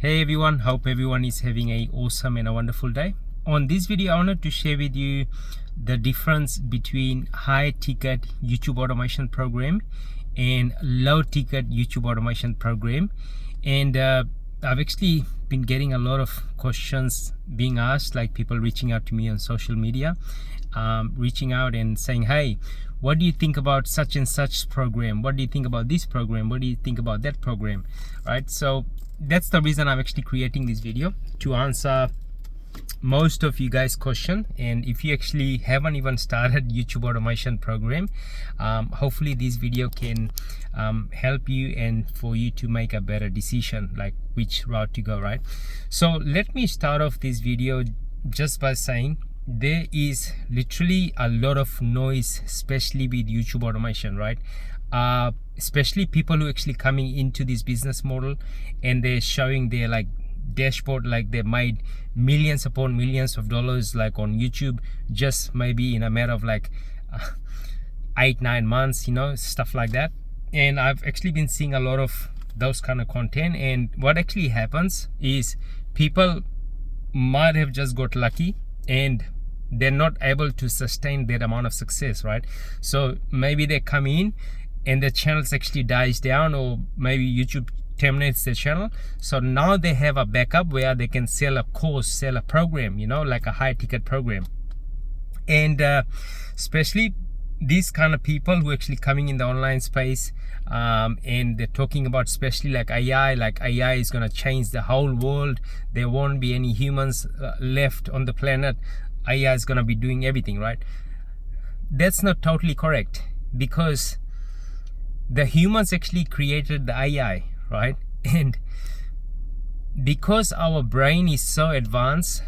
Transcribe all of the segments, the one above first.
Hey everyone, hope everyone is having a awesome and a wonderful day. On this video I wanted to share with you the difference between high ticket YouTube automation program and low ticket YouTube automation program. And I've actually been getting a lot of questions being asked, like people reaching out to me on social media, reaching out and saying, hey, what do you think about such and such program? What do you think about this program? What do you think about that program? Right? So that's the reason I'm actually creating this video, to answer most of you guys' question. And if you actually haven't even started YouTube automation program, hopefully this video can help you and for you to make a better decision, like which route to go, right? So let me start off this video just by saying there is literally a lot of noise, especially with YouTube automation, right? Especially people who actually coming into this business model and they're showing their like dashboard, like they made millions upon millions of dollars like on YouTube, just maybe in a matter of like 8-9 months, you know, stuff like that. And I've actually been seeing a lot of those kind of content, and what actually happens is people might have just got lucky and they're not able to sustain that amount of success, right? So maybe they come in and the channel actually dies down, or maybe YouTube terminates the channel. So now they have a backup where they can sell a course, sell a program, you know, like a high ticket program. And especially these kind of people who are actually coming in the online space, and they're talking about especially like AI is going to change the whole world. There won't be any humans left on the planet. AI is going to be doing everything, right? That's not totally correct, because the humans actually created the AI, right? And because our brain is so advanced,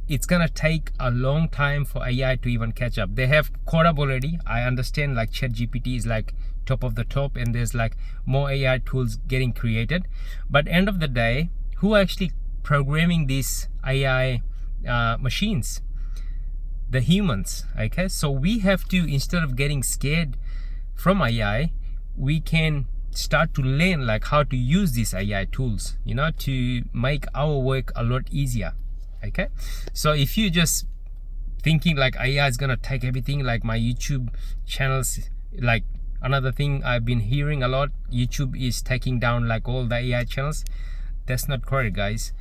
it's gonna take a long time for AI to even catch up. They have caught up already. I understand like ChatGPT is like top of the top, and there's like more AI tools getting created. But end of the day, who are actually programming these AI machines? The humans, okay? So we have to, instead of getting scared from AI, we can start to learn like how to use these AI tools, you know, to make our work a lot easier. Okay, so if you just thinking like AI is gonna take everything, like my YouTube channels, like another thing I've been hearing a lot, YouTube is taking down like all the AI channels. That's not correct, guys.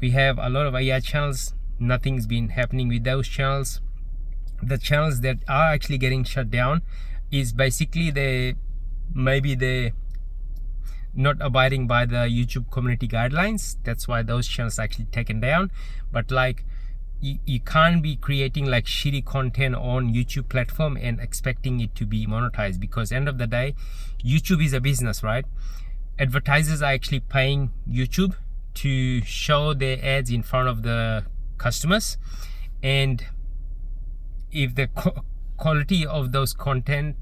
We have a lot of AI channels. Nothing's been happening with those channels. The channels that are actually getting shut down is basically maybe they're not abiding by the YouTube community guidelines. That's why those channels are actually taken down. But like you can't be creating like shitty content on YouTube platform and expecting it to be monetized, because end of the day, YouTube is a business, right? Advertisers are actually paying YouTube to show their ads in front of the customers, and if the quality of those content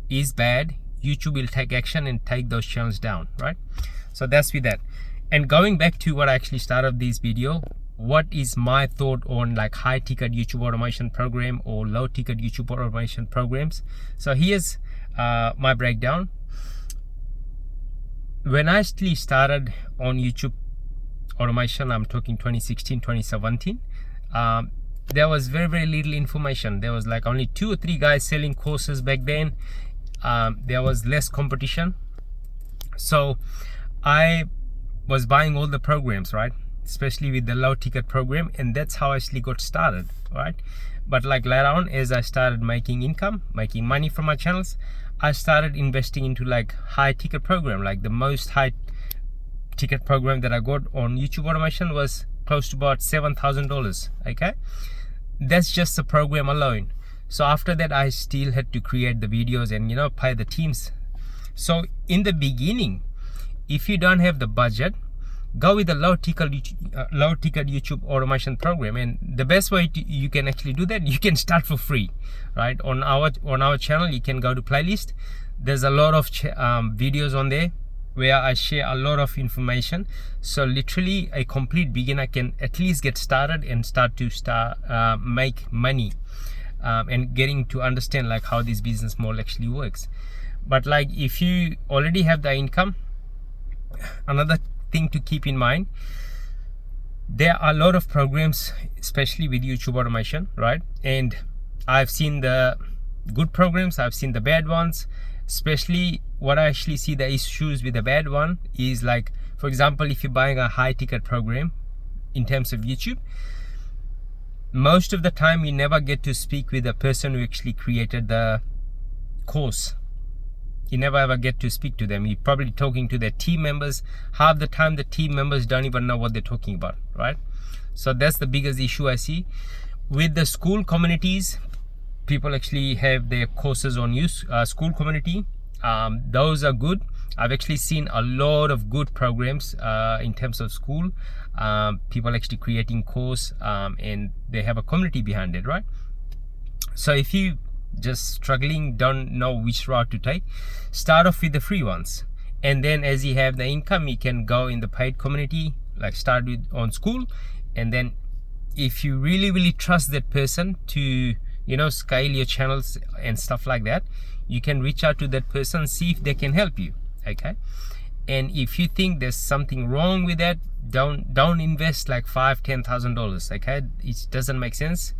is bad, YouTube will take action and take those channels down, right? So that's with that. And going back to what I actually started this video, what is my thought on like high ticket YouTube automation program or low ticket YouTube automation programs? So here's my breakdown. When I actually started on YouTube automation, I'm talking 2016, 2017, there was very little information. There was like only 2 or 3 guys selling courses back then. There was less competition, so I was buying all the programs, right? Especially with the low ticket program, and that's how I actually got started, right? But like later on, as I started making income, making money from my channels, I started investing into like high ticket program. Like the most high ticket program that I got on YouTube automation was close to about $7,000. Okay, that's just the program alone. So after that, I still had to create the videos and, you know, pay the teams. So in the beginning, if you don't have the budget, go with the low ticket YouTube automation program. And the best way you can actually do that, you can start for free, right? On our channel, you can go to playlist. There's a lot of videos on there where I share a lot of information. So literally a complete beginner can at least get started and start to make money. And getting to understand like how this business model actually works. But like if you already have the income, another thing to keep in mind, There are a lot of programs, especially with YouTube automation, right? And I've seen the good programs, I've seen the bad ones. Especially what I actually see the issues with the bad one is, like, for example, if you're buying a high ticket program in terms of YouTube, most of the time you never get to speak with the person who actually created the course. You never ever get to speak to them. You're probably talking to their team members. Half the time the team members don't even know what they're talking about, right? So that's the biggest issue I see. With the school communities, people actually have their courses on school community. Those are good. I've actually seen a lot of good programs in terms of school. People actually creating course and they have a community behind it, right? So if you just struggling, don't know which route to take, start off with the free ones, and then as you have the income, you can go in the paid community, like start with on school. And then if you really trust that person to, you know, scale your channels and stuff like that, you can reach out to that person, see if they can help you. Okay, and if you think there's something wrong with that, don't invest like $5,000-$10,000. okay, it doesn't make sense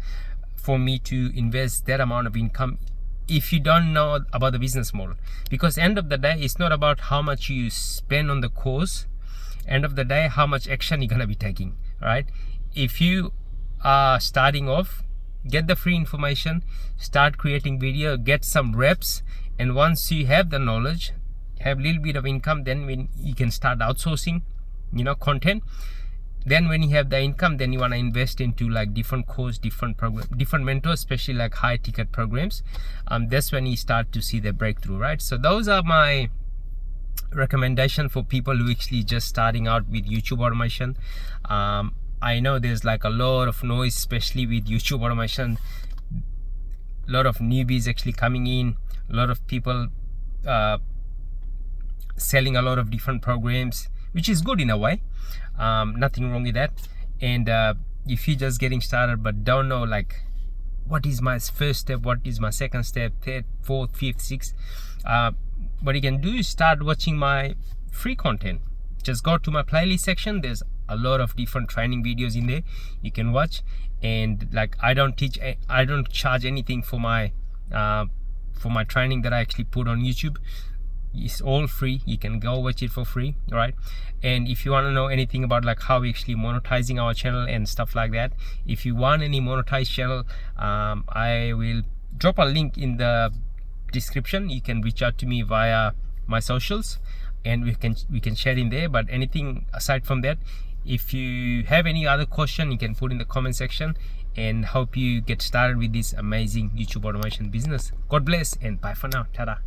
for me to invest that amount of income if you don't know about the business model. Because end of the day, it's not about how much you spend on the course. End of the day, how much action you're gonna be taking, right? If you are starting off, get the free information, start creating video, get some reps, and once you have the knowledge, have a little bit of income, then when you can start outsourcing, you know, content. Then when you have the income, then you want to invest into like different course, different program, different mentors, especially like high ticket programs. That's when you start to see the breakthrough, right? So those are my recommendation for people who actually just starting out with YouTube automation. I know there's like a lot of noise, especially with YouTube automation. A lot of newbies actually coming in, a lot of people selling a lot of different programs, which is good in a way. Nothing wrong with that. And if you're just getting started but don't know like what is my first step, what is my second step, third, fourth, fifth, sixth, what you can do is start watching my free content. Just go to my playlist section. There's a lot of different training videos in there you can watch. And like I don't charge anything for my training that I actually put on YouTube. It's all free. You can go watch it for free, right? And if you want to know anything about like how we actually monetizing our channel and stuff like that, if you want any monetized channel, I will drop a link in the description. You can reach out to me via my socials and we can share in there. But anything aside from that, if you have any other question, you can put in the comment section, and hope you get started with this amazing YouTube automation business. God bless and bye for now. Ta-da.